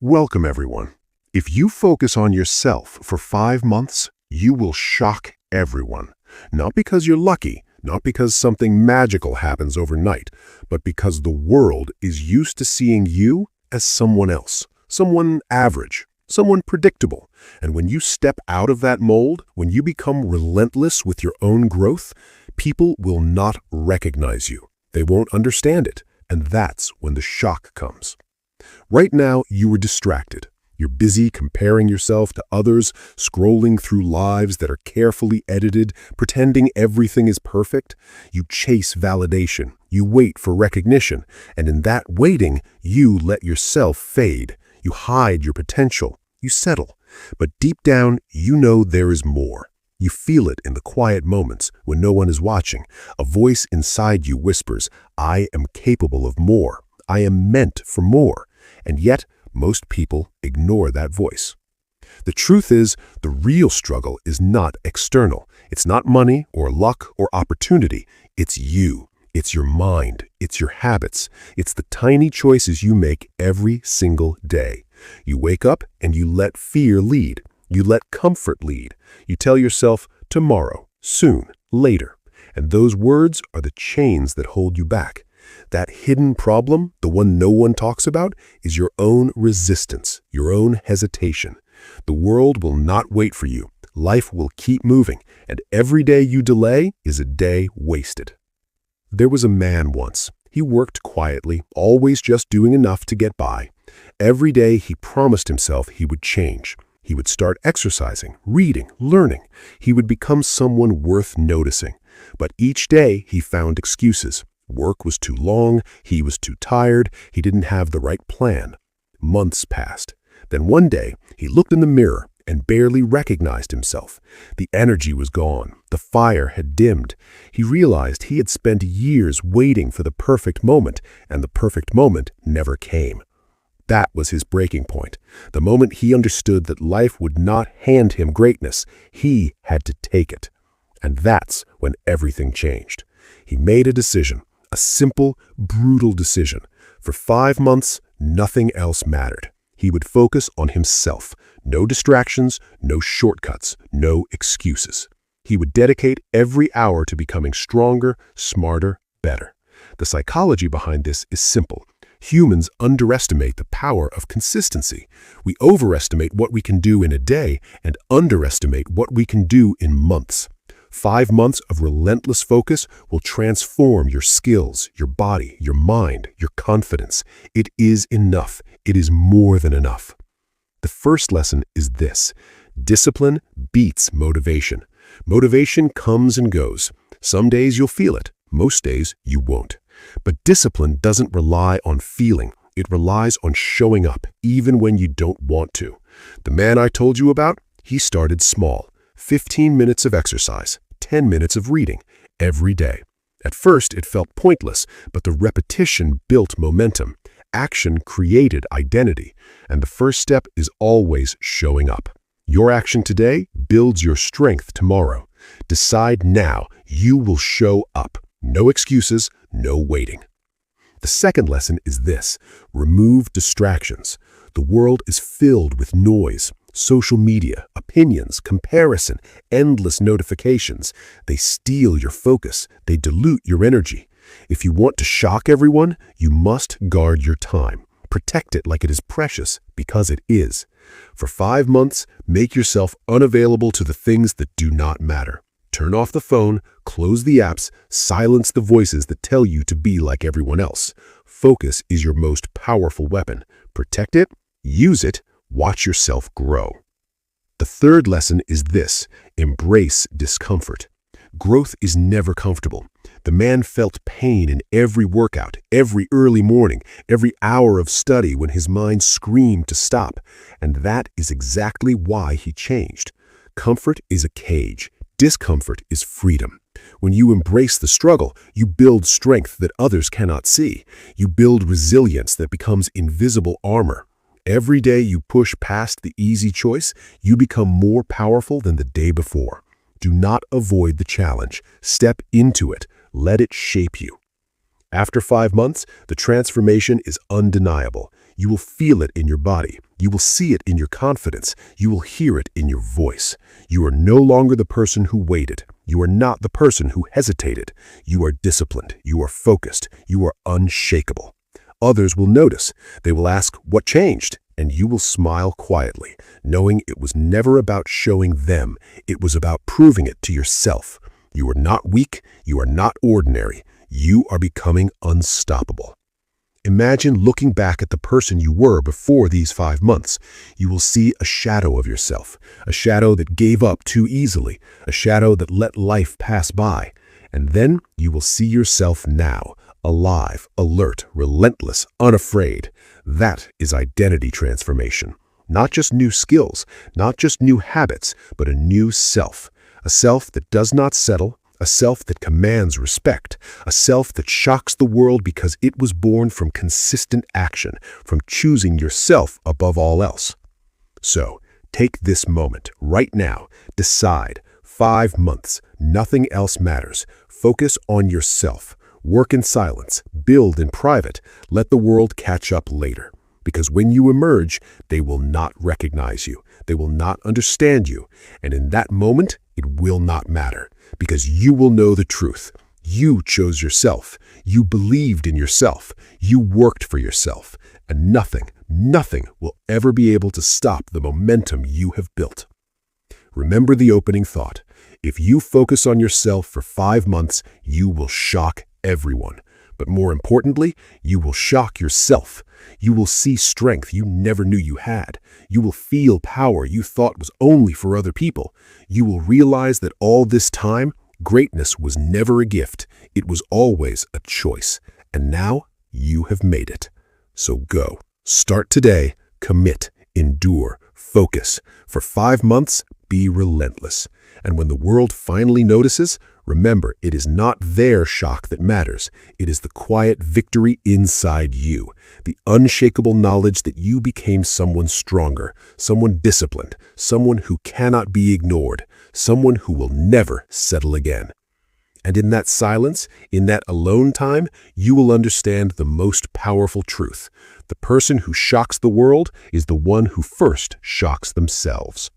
Welcome, everyone. If you focus on yourself for 5 months, you will shock everyone. Not because you're lucky, not because something magical happens overnight, but because the world is used to seeing you as someone else, someone average, someone predictable. And when you step out of that mold, when you become relentless with your own growth, people will not recognize you. They won't understand it. And that's when the shock comes. Right now, you are distracted. You're busy comparing yourself to others, scrolling through lives that are carefully edited, pretending everything is perfect. You chase validation. You wait for recognition. And in that waiting, you let yourself fade. You hide your potential. You settle. But deep down, you know there is more. You feel it in the quiet moments when no one is watching. A voice inside you whispers, "I am capable of more. I am meant for more." And yet, most people ignore that voice. The truth is, the real struggle is not external. It's not money or luck or opportunity. It's you. It's your mind. It's your habits. It's the tiny choices you make every single day. You wake up and you let fear lead. You let comfort lead. You tell yourself, tomorrow, soon, later. And those words are the chains that hold you back. That hidden problem, the one no one talks about, is your own resistance, your own hesitation. The world will not wait for you. Life will keep moving, and every day you delay is a day wasted. There was a man once. He worked quietly, always just doing enough to get by. Every day he promised himself he would change. He would start exercising, reading, learning. He would become someone worth noticing. But each day he found excuses. Work was too long, he was too tired, he didn't have the right plan. Months passed. Then one day, he looked in the mirror and barely recognized himself. The energy was gone. The fire had dimmed. He realized he had spent years waiting for the perfect moment, and the perfect moment never came. That was his breaking point. The moment he understood that life would not hand him greatness, he had to take it. And that's when everything changed. He made a decision. A simple, brutal decision. For 5 months, nothing else mattered. He would focus on himself. No distractions, no shortcuts, no excuses. He would dedicate every hour to becoming stronger, smarter, better. The psychology behind this is simple. Humans underestimate the power of consistency. We overestimate what we can do in a day and underestimate what we can do in months. 5 months of relentless focus will transform your skills, your body, your mind, your confidence. It is enough. It is more than enough. The first lesson is this: discipline beats motivation. Motivation comes and goes. Some days you'll feel it. Most days you won't. But discipline doesn't rely on feeling. It relies on showing up, even when you don't want to. The man I told you about, he started small. 15 minutes of exercise, 10 minutes of reading, every day. At first, it felt pointless, but the repetition built momentum. Action created identity, and the first step is always showing up. Your action today builds your strength tomorrow. Decide now you will show up. No excuses, no waiting. The second lesson is this: remove distractions. The world is filled with noise. Social media, opinions, comparison, endless notifications. They steal your focus. They dilute your energy. If you want to shock everyone, you must guard your time. Protect it like it is precious, because it is. For 5 months, make yourself unavailable to the things that do not matter. Turn off the phone, close the apps, silence the voices that tell you to be like everyone else. Focus is your most powerful weapon. Protect it, use it, watch yourself grow. The third lesson is this: embrace discomfort. Growth is never comfortable. The man felt pain in every workout, every early morning, every hour of study when his mind screamed to stop. And that is exactly why he changed. Comfort is a cage. Discomfort is freedom. When you embrace the struggle, you build strength that others cannot see. You build resilience that becomes invisible armor. Every day you push past the easy choice, you become more powerful than the day before. Do not avoid the challenge. Step into it. Let it shape you. After 5 months, the transformation is undeniable. You will feel it in your body. You will see it in your confidence. You will hear it in your voice. You are no longer the person who waited. You are not the person who hesitated. You are disciplined. You are focused. You are unshakable. Others will notice. They will ask, "What changed?" And you will smile quietly, knowing it was never about showing them. It was about proving it to yourself. You are not weak. You are not ordinary. You are becoming unstoppable. Imagine looking back at the person you were before these 5 months. You will see a shadow of yourself, a shadow that gave up too easily, a shadow that let life pass by. And then you will see yourself now, alive, alert, relentless, unafraid. That is identity transformation. Not just new skills, not just new habits, but a new self. A self that does not settle, a self that commands respect, a self that shocks the world because it was born from consistent action, from choosing yourself above all else. So, take this moment, right now, decide. 5 months, nothing else matters. Focus on yourself. Work in silence, build in private, let the world catch up later. Because when you emerge, they will not recognize you. They will not understand you. And in that moment, it will not matter. Because you will know the truth. You chose yourself. You believed in yourself. You worked for yourself. And nothing will ever be able to stop the momentum you have built. Remember the opening thought. If you focus on yourself for 5 months, you will shock everyone. But more importantly, you will shock yourself. You will see strength you never knew you had. You will feel power you thought was only for other people. You will realize that all this time, greatness was never a gift. It was always a choice. And now you have made it. So go. Start today. Commit. Endure. Focus. For 5 months, be relentless. And when the world finally notices, remember, it is not their shock that matters. It is the quiet victory inside you, the unshakable knowledge that you became someone stronger, someone disciplined, someone who cannot be ignored, someone who will never settle again. And in that silence, in that alone time, you will understand the most powerful truth. The person who shocks the world is the one who first shocks themselves.